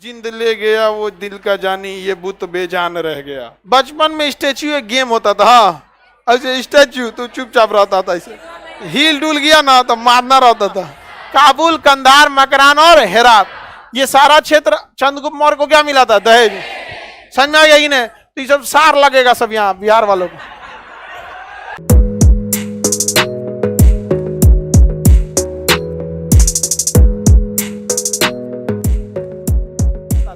जिंद ले गया वो दिल का जानी, ये बुत बेजान रह गया। बचपन में स्टैच्यू एक गेम होता था, ऐसे स्टैच्यू तो चुपचाप रहता था, ऐसे हील डुल गया ना तो मारना रहता था। काबुल, कंधार, मकरान और हेरात, ये सारा क्षेत्र चंद्रगुप्त मौर्य को क्या मिला था? दहेज। समझ में आ गया? इन्हें तो ये सब सार लगेगा सब यहाँ बिहार वालों को।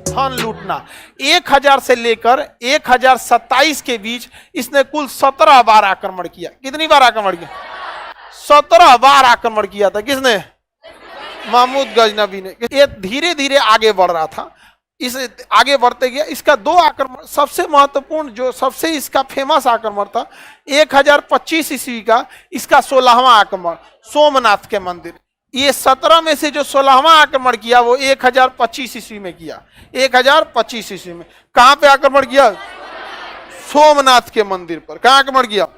धन लूटना 1000 से लेकर 1027 के बीच इसने कुल 17 बार आक्रमण किया। कितनी बार आक्रमण किया? 17 बार आक्रमण किया था। किसने? महमूद गजनवी ने। ये धीरे धीरे आगे बढ़ रहा था, इस आगे बढ़ते गया। इसका 2 आक्रमण, सबसे महत्वपूर्ण जो सबसे इसका फेमस आक्रमण था 1025 ईस्वी का, इसका 16वां आक्रमण सोमनाथ के मंदिर। ये 17 में से जो 16वां आक्रमण किया वो 1025 ईस्वी में किया। 1025 ईस्वी में कहां पे आक्रमण किया? सोमनाथ के मंदिर पर। कहां आक्रमण किया?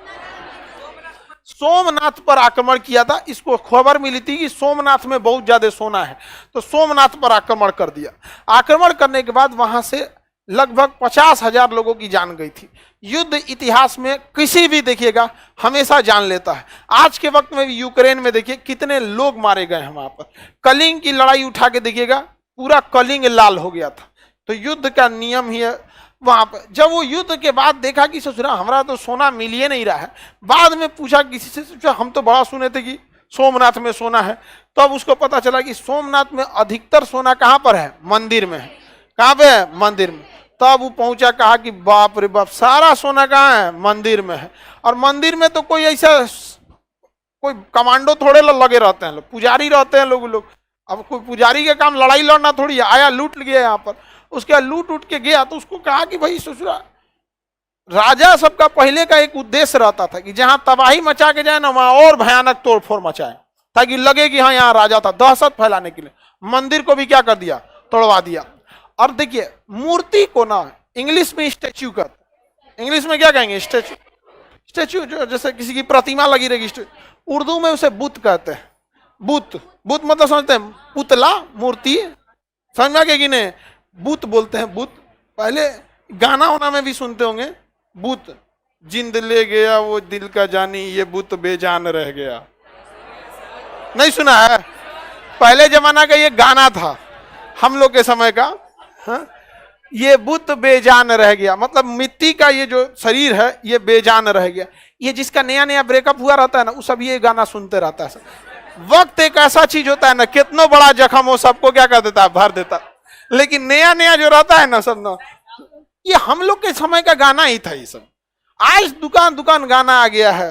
सोमनाथ पर आक्रमण किया था। इसको खबर मिली थी कि सोमनाथ में बहुत ज्यादा सोना है, तो सोमनाथ पर आक्रमण कर दिया। आक्रमण करने के बाद वहां से लगभग 50,000 लोगों की जान गई थी। युद्ध इतिहास में किसी भी देखिएगा हमेशा जान लेता है। आज के वक्त में भी यूक्रेन में देखिए कितने लोग मारे गए हैं। वहां पर कलिंग की लड़ाई उठा के देखिएगा, पूरा कलिंग लाल हो गया था। तो युद्ध का नियम ही है। वहां पर जब वो युद्ध के बाद देखा कि ससुरा हमारा तो सोना मिल ही नहीं रहा है, बाद में पूछा किसी से, हम तो बड़ा सुने थे कि सोमनाथ में सोना है। तो अब उसको पता चला कि सोमनाथ में अधिकतर सोना कहां पर है? मंदिर में है। कहां पे है? मंदिर में। तब वो पहुंचा, कहा कि बाप रे बाप, सारा सोना कहां है? मंदिर में है। और मंदिर में तो कोई ऐसा कोई कमांडो थोड़े लगे रहते हैं, लोग पुजारी रहते हैं लोग। अब कोई पुजारी का काम लड़ाई लड़ना थोड़ी है। आया, लूट गया यहाँ पर। उसके बाद लूट उठ के गया तो उसको कहा कि भाई ससुरा, राजा सबका पहले का एक उद्देश्य रहता था कि जहां तबाही मचा के जाए ना वहां और भयानक तोड़फोड़ मचाए, ताकि लगे कि हाँ यहाँ राजा था, दहशत फैलाने के लिए। मंदिर को भी क्या कर दिया? तोड़वा दिया। और देखिए मूर्ति को ना इंग्लिश में स्टैच्यू कहते। इंग्लिश में क्या कहेंगे? स्टैच्यू। स्टैच्यू जो जैसे किसी की प्रतिमा लगी रहेगी, उर्दू में उसे बुत कहते हैं। बुत, बुत मतलब समझते हैं? पुतला, मूर्ति। समझ में आ गया कि नहीं? बुत बोलते हैं, बुत। पहले गाना वाना में भी सुनते होंगे, बुत जिंद ले गया वो दिल का जानी, ये बुत बेजान रह गया। नहीं सुना है? पहले जमाना का ये गाना था हम लोग के समय का। हाँ? ये बुत बेजान रह गया, मतलब मिट्टी का ये जो शरीर है ये बेजान रह गया। ये जिसका नया नया ब्रेकअप हुआ रहता है ना, वो सब ये गाना सुनते रहता है। वक्त एक ऐसा चीज होता है ना, कितना बड़ा जख्म हो सबको क्या कर देता है? भर देता। लेकिन नया नया जो रहता है ना सब ना, ये हम लोग के समय का गाना ही था। ये सब आज दुकान दुकान गाना आ गया है,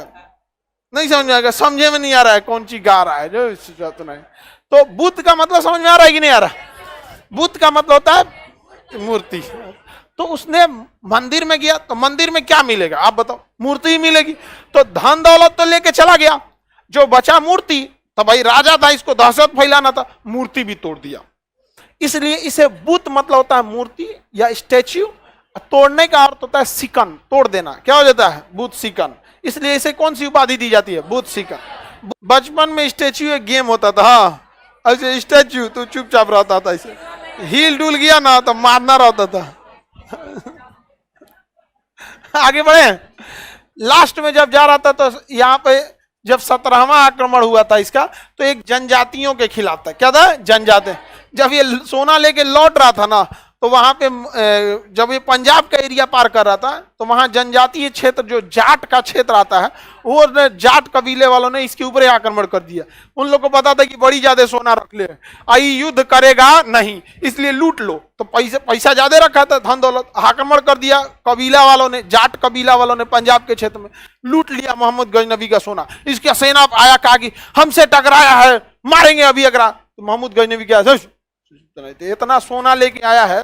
नहीं समझ में आएगा, समझे में नहीं आ रहा है कौन सी गा रहा है जो नहीं। तो बुत का मतलब समझ में आ रहा है कि नहीं आ रहा? बुत का मतलब होता है मूर्ति। तो उसने मंदिर में गया तो मंदिर में क्या मिलेगा आप बताओ? मूर्ति ही मिलेगी। तो धन दौलत तो लेके चला गया, जो बचा मूर्ति। तो भाई राजा था, इसको दहशत फैलाना था, मूर्ति भी तोड़ दिया। इसलिए इसे बुत मतलब होता है मूर्ति या स्टैच्यू। तोड़ने का अर्थ होता है सिकन, तोड़ देना। क्या हो जाता है? बुत सिकन। इसलिए इसे कौन सी उपाधि दी जाती है? बुत सिकन। बचपन में स्टैच्यू एक गेम होता था, ऐसे स्टैच्यू तो चुपचाप रहता था, ऐसे हील डुल गया ना तो मारना रहता था। आगे बढ़े। लास्ट में जब जा रहा था तो यहाँ पे जब 17वां आक्रमण हुआ था इसका, तो एक जनजातियों के खिलाफ था। क्या था? जनजाति। जब ये सोना लेके लौट रहा था ना, तो वहां पे जब ये पंजाब का एरिया पार कर रहा था, तो वहां जनजातीय क्षेत्र जो जाट का क्षेत्र आता है, वो जाट कबीले वालों ने इसके ऊपर आक्रमण कर दिया। उन लोगों को पता था कि बड़ी ज्यादा सोना रख ले, आई युद्ध करेगा नहीं, इसलिए लूट लो। तो पैसा ज्यादा रखा था, धन दौलत। आक्रमण कर दिया कबीला वालों ने, जाट कबीला वालों ने पंजाब के क्षेत्र में लूट लिया मोहम्मद गजनवी का सोना। इसका सेना आया, कहा कि हमसे टकराया है, मारेंगे अभी अगरा। तो मोहम्मद गजनवी क्या इतना सोना लेके आया है,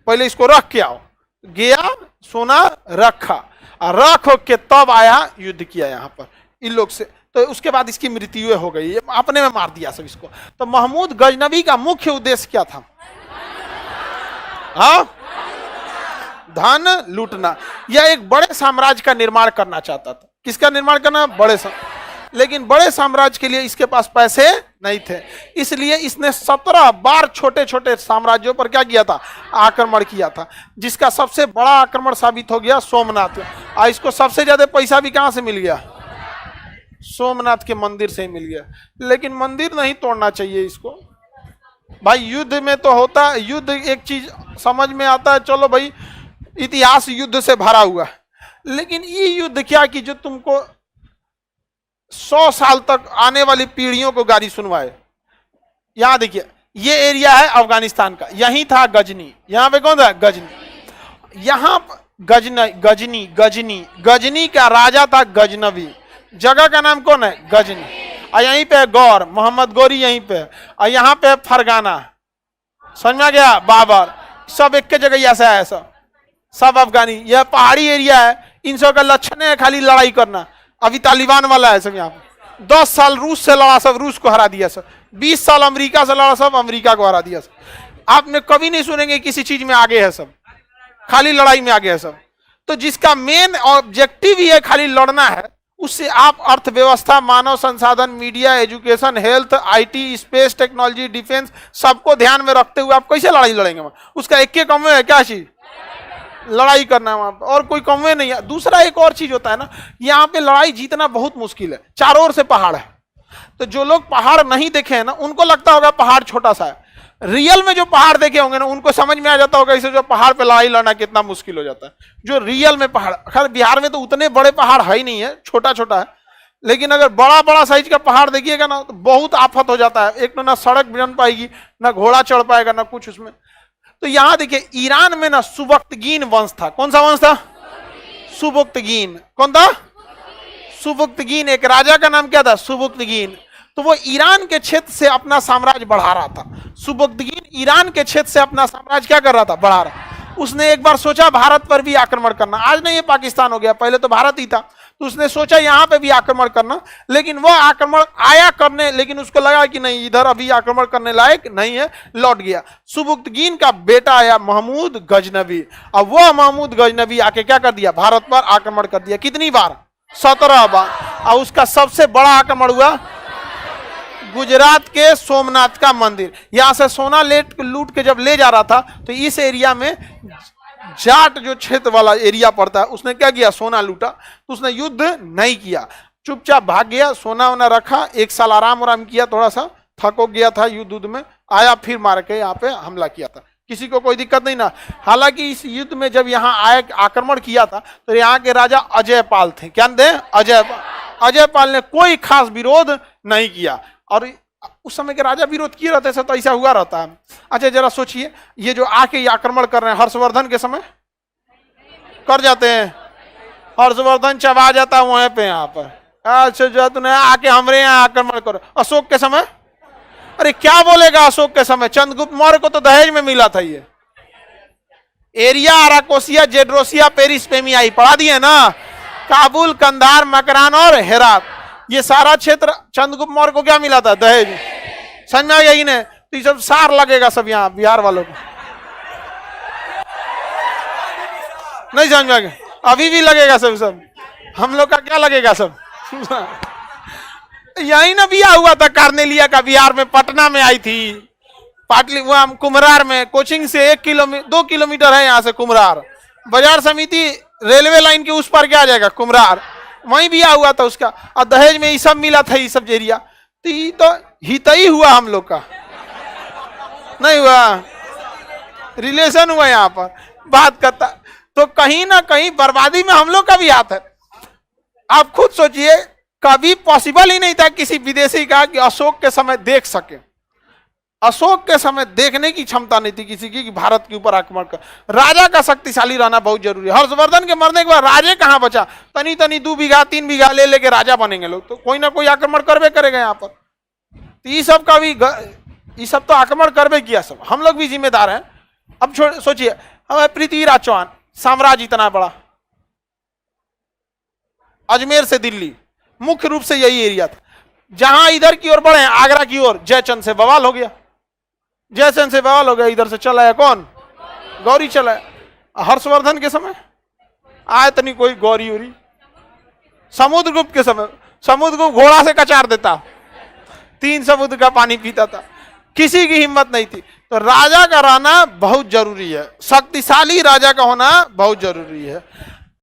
पहले इसको रख के आओ। गया, सोना रखा, और रख के तब आया, युद्ध किया यहाँ पर इन लोग से। तो उसके बाद इसकी मृत्यु हो गई, अपने में मार दिया सब इसको। तो महमूद गजनवी का मुख्य उद्देश्य क्या था? हाँ, धन लूटना। यह एक बड़े साम्राज्य का निर्माण करना चाहता था। किसका निर्माण करना? बड़े लेकिन बड़े साम्राज्य के लिए इसके पास पैसे नहीं थे, इसलिए इसने 17 बार छोटे छोटे साम्राज्यों पर क्या किया था, आक्रमण किया था, जिसका सबसे बड़ा आक्रमण साबित हो गया सोमनाथ। और इसको सबसे ज्यादा पैसा भी कहां से मिल गया, सोमनाथ के मंदिर से ही मिल गया। लेकिन मंदिर नहीं तोड़ना चाहिए इसको भाई, युद्ध में तो होता है, युद्ध एक चीज समझ में आता है, चलो भाई इतिहास युद्ध से भरा हुआ है, लेकिन ये युद्ध क्या कि जो तुमको 100 साल तक आने वाली पीढ़ियों को गाली सुनवाए। यहां देखिए ये एरिया है अफगानिस्तान का, यहीं था गजनी, यहां पे कौन था गजनी, यहां गजनी गजनी गजनी का राजा था गजनवी, जगह का नाम कौन है गजनी, और यहीं पे गौर मोहम्मद गौरी यहीं पे, और यहाँ पे फरगाना, समझ में आ गया, बाबर, सब एक के जगह ऐसा है, सब अफगानी, यह पहाड़ी एरिया है, इन सब का लक्षण है खाली लड़ाई करना। अभी तालिबान वाला है सब यहाँ पे, 10 साल रूस से लड़ा, सब रूस को हरा दिया, सब 20 साल अमेरिका से लड़ा, सब अमेरिका को हरा दिया, सब आपने कभी नहीं सुनेंगे किसी चीज में आगे है, सब खाली लड़ाई में आगे है सब। तो जिसका मेन ऑब्जेक्टिव ही है खाली लड़ना है, उससे आप अर्थव्यवस्था, मानव संसाधन, media, education, health, IT, space technology, defence, सबको ध्यान में रखते हुए आप कैसे लड़ाई लड़ेंगे? उसका एक के कम है क्या चीज, लड़ाई करना वहां पर, और कोई कम नहीं है। दूसरा एक और चीज होता है ना, यहाँ पे लड़ाई जीतना बहुत मुश्किल है, चारों ओर से पहाड़ है, तो जो लोग पहाड़ नहीं देखे हैं ना, उनको लगता होगा पहाड़ छोटा सा है, रियल में जो पहाड़ देखे होंगे ना, उनको समझ में आ जाता होगा इसे जो पहाड़ पे लड़ाई लड़ना कितना मुश्किल हो जाता है, जो रियल में पहाड़। खैर बिहार में तो उतने बड़े पहाड़ है ही नहीं है, छोटा छोटा है, लेकिन अगर बड़ा बड़ा साइज का पहाड़ देखिएगा ना तो बहुत आफत हो जाता है, एक तो ना सड़क बन पाएगी, ना घोड़ा चढ़ पाएगा, ना कुछ उसमें। तो यहां देखिए ईरान में ना सुबक्तगीन वंश था, कौन सा वंश था, सुबक्तगीन, कौन था, सुबक्तगीन, एक राजा का नाम क्या था, सुबक्तगीन। तो वो ईरान के क्षेत्र से अपना साम्राज्य बढ़ा रहा था, सुबक्तगीन ईरान के क्षेत्र से अपना साम्राज्य क्या कर रहा था, बढ़ा रहा। उसने एक बार सोचा भारत पर भी आक्रमण करना, आज नहीं ये पाकिस्तान हो गया, पहले तो भारत ही था, तो उसने सोचा यहां पे भी आक्रमण करना, लेकिन वो आक्रमण आया करने, लेकिन उसको लगा कि नहीं इधर अभी आक्रमण करने लायक नहीं है, लौट गया। सुबक्तगीन का बेटा आया महमूद गजनवी, अब वो महमूद गजनवी आके क्या कर दिया, भारत पर आक्रमण कर दिया। कितनी बार, 17 बार। और उसका सबसे बड़ा आक्रमण हुआ गुजरात के सोमनाथ का मंदिर, यहां से सोना लूट के जब ले जा रहा था, तो इस एरिया में जाट जो क्षेत्र वाला एरिया पड़ता है, उसने क्या किया, सोना लूटा, तो उसने युद्ध नहीं किया, चुपचाप भाग गया, सोना वोना रखा, 1 साल आराम किया, थोड़ा सा थक हो गया था युद्ध में, आया फिर मार के यहाँ पे हमला किया था, किसी को कोई दिक्कत नहीं ना। हालांकि इस युद्ध में जब यहाँ आए आक्रमण किया था, तो यहाँ के राजा अजयपाल थे, क्या थे, अजयपाल ने कोई खास विरोध नहीं किया, और उस समय के राजा विरोध किए रहते थे, तो ऐसा हुआ रहता है। अच्छा जरा सोचिए, ये जो आके आक्रमण कर रहे हैं, हर्षवर्धन के समय कर जाते हैं, हर्षवर्धन चबा जाता है वहां पे, यहाँ पर अच्छा जो तूने आके हमारे यहाँ आक्रमण करो। अशोक के समय, अरे क्या बोलेगा अशोक के समय, चंद्रगुप्त मौर्य को तो दहेज में मिला था ये एरिया, अराकोसिया, जेड्रोसिया, पेरिस, पेमियाई पढ़ा दिए ना, काबुल, कंधार, मकरान और हेरात, ये सारा क्षेत्र चंद्रगुप्त मौर्य को क्या मिला था, दहेज। समझ में आ गया इन्हें, तो ये सब सार लगेगा सब यहाँ बिहार वालों को, नहीं समझ में आ गया, अभी भी लगेगा सब हम लोग का क्या लगेगा सब यही ना बिया हुआ था कार्नेलिया का, बिहार में पटना में आई थी, पाटली वहां कुम्हरार में, कोचिंग से 2 किलोमीटर है यहाँ से कुम्हरार, बाजार समिति रेलवे लाइन के उस पर क्या आ जाएगा कुम्हरार, वहीं बिया हुआ था उसका, और दहेज में ये सब मिला था, ये सब एरिया, तो ये तो हितई हुआ हम लोग का, नहीं हुआ, रिलेशन हुआ यहाँ पर बात करता। तो कहीं ना कहीं बर्बादी में हम लोग का भी हाथ है। आप खुद सोचिए, कभी पॉसिबल ही नहीं था किसी विदेशी का कि अशोक के समय देख सके, अशोक के समय देखने की क्षमता नहीं थी किसी की कि भारत के ऊपर आक्रमण कर। राजा का शक्तिशाली रहना बहुत जरूरी है। हर्षवर्धन के मरने के बाद राजे कहां बचा, तनी तनी 2 बीघा 3 बीघा ले लेके राजा बनेंगे लोग, तो कोई ना कोई आक्रमण करवे करेगा यहाँ पर। तो ये सब का भी, ये सब तो आक्रमण करवे किया, सब हम लोग भी जिम्मेदार हैं। अब सोचिए, हमें पृथ्वीराज चौहान, साम्राज्य इतना बड़ा, अजमेर से दिल्ली मुख्य रूप से यही एरिया था, जहां इधर की ओर बढ़े आगरा की ओर, जयचंद से बवाल हो गया, जयचंद से बवाल हो गया, इधर से चला है कौन, गौरी चला है। हर्षवर्धन के समय आए तनी कोई गौरी उरी, समुद्रगुप्त के समय, समुद्र को घोड़ा से कचार देता, 3 समुद्र का पानी पीता था, किसी की हिम्मत नहीं थी। तो राजा का रहना बहुत जरूरी है, शक्तिशाली राजा का होना बहुत जरूरी है।